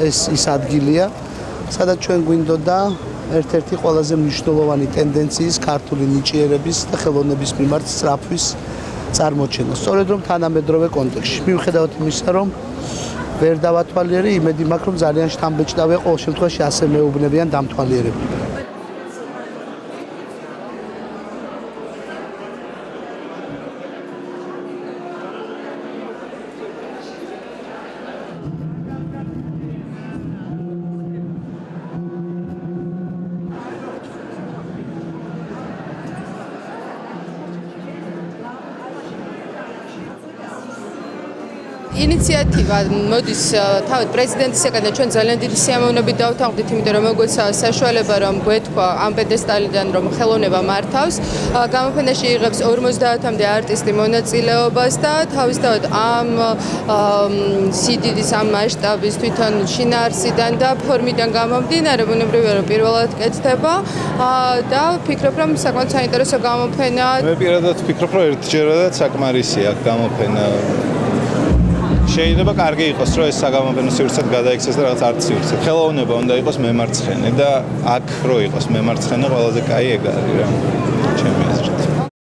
ეს ის ადგილია, სადაც ჩვენ გვინდოდა ერთ-ერთი ყველაზე მნიშვნელოვანი ტენდენციის ქართული ნიჭიერების და ხელოვნების მიმართ სწრაფვის წარმოჩენა. სწორედ რომ თანამედროვე კონტექსტში. მიუხედავად იმისა, რომ ვერ დავათვალიერე, იმედი მაქვს, რომ ძალიან შთამბეჭდავია ყოველ შემთხვევაში ასე მეუბნებიან დამთვალიერებლები. ინიციატივა მოდის თავად პრეზიდენტისგან და ჩვენ ძალიან დიდი სიამოვნებით დავთანხმდით, იმიტომ რომ მოგვეც საშუალება რომ გვეთქვა ამ პედესტალიდან რომ ხელოვნება მართავს. გამოფენაში იღებს 50-მდე არტისტი მონაწილეობას და თავისთავად ამ სიდიდის ამ მასშტაბის თვითონ შინაარსიდან და ფორმიდან გამომდინარე, ბუნებრივია რომ პირველად კეთდება და ვფიქრობ რომ საკმაოდ საინტერესო გამოფენაა. მე პირადად ვფიქრობ რომ ერთჯერადაც საკმარისია გამოფენა. შეიძლება კარგი იყოს, რომ ეს საგამოფენო სივრცე გადაიქცეს და რაღაც არტ სივრცე. ხელოვნება უნდა იყოს მემარცხენე და აქ რო იყოს მემარცხენე ყველაზე კაი ეგ არის რა. ჩემი აზრით.